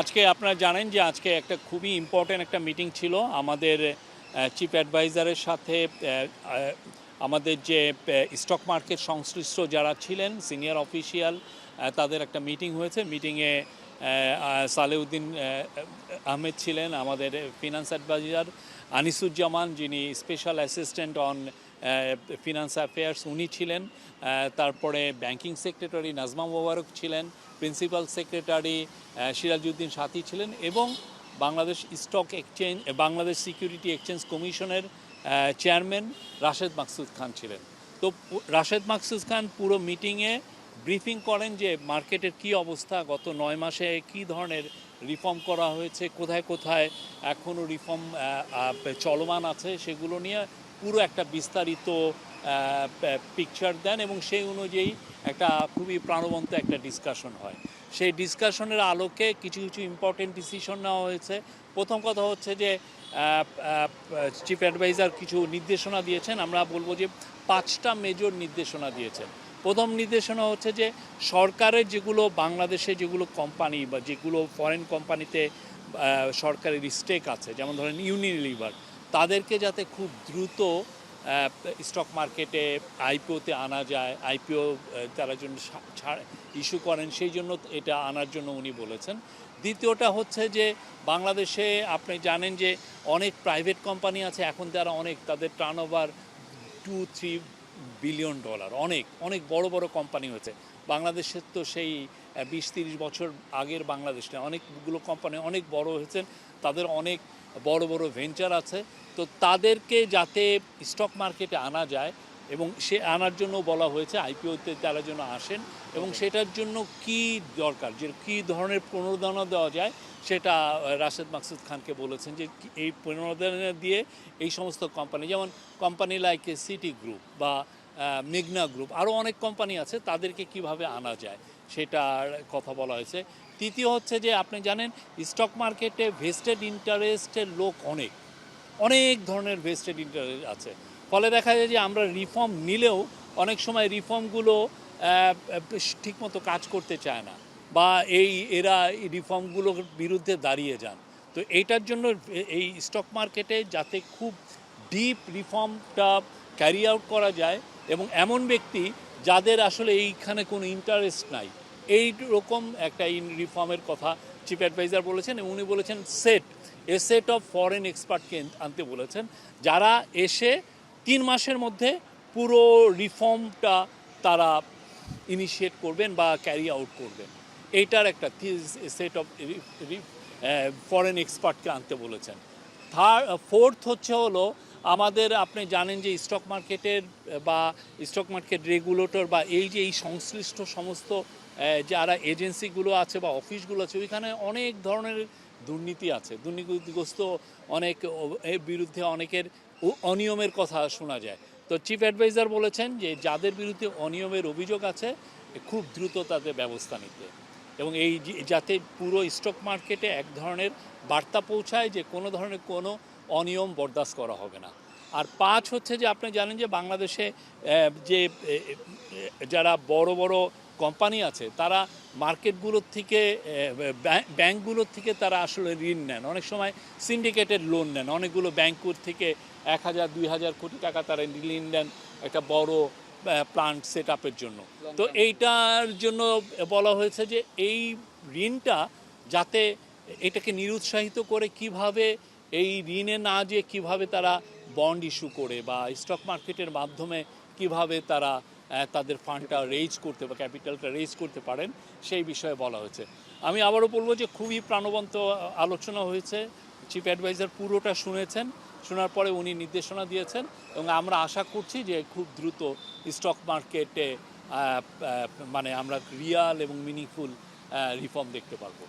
আজকে আপনারা জানেন যে আজকে একটা খুবই ইম্পর্ট্যান্ট একটা মিটিং ছিল আমাদের চিফ অ্যাডভাইজারের সাথে। আমাদের যে স্টক মার্কেট সংশ্লিষ্ট যারা ছিলেন সিনিয়র অফিসিয়াল, তাদের একটা মিটিং হয়েছে। মিটিংয়ে সালেউদ্দিন আহমেদ ছিলেন, আমাদের ফিনান্স অ্যাডভাইজার আনিসুজ্জামান যিনি special assistant on finance affairs উনি ছিলেন, তারপরে ব্যাংকিং সেক্রেটারি নাজমা মোবারক ছিলেন, প্রিন্সিপাল সেক্রেটারি সিরাজউদ্দিন সাথী ছিলেন, এবং Bangladesh stock exchange Bangladesh security exchange কমিশনের চেয়ারম্যান রাশেদ মাকসুদ খান ছিলেন। তো রাশেদ মাকসুদ খান পুরো মিটিংয়ে ব্রিফিং করেন যে মার্কেটের কি অবস্থা, গত 9 মাসে কী ধরনের রিফর্ম করা হয়েছে, কোথায় কোথায় এখনও রিফর্ম চলমান আছে, সেগুলো নিয়ে পুরো একটা বিস্তারিত পিকচার দেন, এবং সেই অনুযায়ী একটা খুবই প্রাণবন্ত একটা ডিসকাশন হয়। সেই ডিসকাশনের আলোকে কিছু কিছু ইম্পর্টেন্ট ডিসিশন নেওয়া হয়েছে। প্রথম কথা হচ্ছে যে চিফ অ্যাডভাইজার কিছু নির্দেশনা দিয়েছেন, আমরা বলবো যে 5টা মেজর নির্দেশনা দিয়েছেন। প্রথম নির্দেশনা হচ্ছে যে সরকারের যেগুলো বাংলাদেশে যেগুলো কোম্পানি বা যেগুলো ফরেন কোম্পানিতে সরকারের স্টেক আছে, যেমন ধরেন ইউনিলিভার, তাদেরকে যাতে খুব দ্রুত স্টক মার্কেটে আইপিওতে আনা যায়, আইপিও তারা জন্য ছাড় ইস্যু করেন, সেই জন্য এটা আনার জন্য উনি বলেছেন। দ্বিতীয়টা হচ্ছে যে বাংলাদেশে আপনি জানেন যে অনেক প্রাইভেট কোম্পানি আছে, এখন তারা তাদের টার্নওভার $2-3 বিলিয়ন, অনেক অনেক বড় বড় কোম্পানি হয়েছে। বাংলাদেশের তো সেই 20-30 বছর আগের বাংলাদেশ না, অনেকগুলো কোম্পানি অনেক বড় হয়েছেন, তাদের অনেক বড় বড় ভেঞ্চার আছে। তো তাদেরকে যাতে স্টক মার্কেটে আনা যায়, এবং সে আনার জন্য বলা হয়েছে আইপিওতে তারা যেন আসেন, এবং সেটার জন্য কি দরকার, যে কী ধরনের প্রণোদনা দেওয়া যায়, সেটা রাশেদ মাকসুদ খানকে বলেছেন যে এই প্রণোদনা দিয়ে এই সমস্ত কোম্পানি, যেমন কোম্পানি লাইক সিটি গ্রুপ বা মেঘনা গ্রুপ, আরও অনেক কোম্পানি আছে, তাদেরকে কিভাবে আনা যায় সেটার কথা বলা হয়েছে। তৃতীয় হচ্ছে যে আপনি জানেন স্টক মার্কেটে ভেস্টেড ইন্টারেস্টের লোক অনেক অনেক ধরনের ভেস্টেড ইন্টারেস্ট আছে, ফলে দেখা যায় যে আমরা রিফর্ম নিলেও অনেক সময় রিফর্মগুলো ঠিকমতো কাজ করতে চায় না, বা এরা রিফর্মগুলোর বিরুদ্ধে দাঁড়িয়ে যান। তো এইটার জন্য এই স্টক মার্কেটে যাতে খুব ডিপ রিফর্মটা ক্যারি আউট করা যায়, এবং এমন ব্যক্তি যাদের আসলে এইখানে কোনো ইন্টারেস্ট নাই, এই রকম একটা রিফর্মের কথা চিফ অ্যাডভাইজার বলেছেন। এবং উনি বলেছেন সেট অফ ফরেন এক্সপার্টকে আনতে বলেছেন, যারা এসে 3 মাসের মধ্যে পুরো রিফর্মটা তারা ইনিশিয়েট করবেন বা ক্যারি আউট করবেন। এইটার একটা সেট অফ ফরেন এক্সপার্টকে আনতে বলেছেন। ফোর্থ হলো আমাদের, আপনি জানেন যে স্টক মার্কেটের বা স্টক মার্কেট রেগুলেটর বা এই সংশ্লিষ্ট সমস্ত যারা এজেন্সিগুলো আছে বা অফিসগুলো আছে, ওইখানে অনেক ধরনের দুর্নীতি আছে, দুর্নীতিগ্রস্ত অনেক, এর বিরুদ্ধে অনেকের অনিয়মের কথা শোনা যায়। তো চিফ অ্যাডভাইজার বলেছেন যে যাদের বিরুদ্ধে অনিয়মের অভিযোগ আছে খুব দ্রুত তাদের ব্যবস্থা নিতে, এবং যাতে পুরো স্টক মার্কেটে এক ধরনের বার্তা পৌঁছায় যে কোনো ধরনের কোনো অনিয়ম বরদাস্ত করা হবে না। আর 5 হচ্ছে যে আপনি জানেন যে বাংলাদেশে যে যারা বড় বড় কোম্পানি আছে, তারা মার্কেটগুলোর থেকে ব্যাংকগুলোর থেকে তারা আসলে ঋণ নেন, অনেক সময় সিন্ডিকেটেড লোন নেন, অনেকগুলো ব্যাংকুর থেকে 1000-2000 কোটি টাকা তারা ঋণ নেন একটা বড় প্লান্ট সেট আপের জন্য। তো এইটার জন্য বলা হয়েছে যে এই ঋণটা যাতে এটাকে নিরুৎসাহিত করে কিভাবে এই ঋণে না যে কিভাবে তারা বন্ড ইস্যু করে বা স্টক মার্কেটের মাধ্যমে কিভাবে তারা তাদের ফান্ডটা রেজ করতে বা ক্যাপিটালটা রেজ করতে পারেন, সেই বিষয়ে বলা হয়েছে। আমি আবারও বলবো যে খুবই প্রাণবন্ত আলোচনা হয়েছে। চিফ অ্যাডভাইজার পুরোটা শুনেছেন, শোনার পরে উনি নির্দেশনা দিয়েছেন, এবং আমরা আশা করছি যে খুব দ্রুত স্টক মার্কেটে মানে আমরা রিয়াল এবং মিনিংফুল রিফর্ম দেখতে পারবো।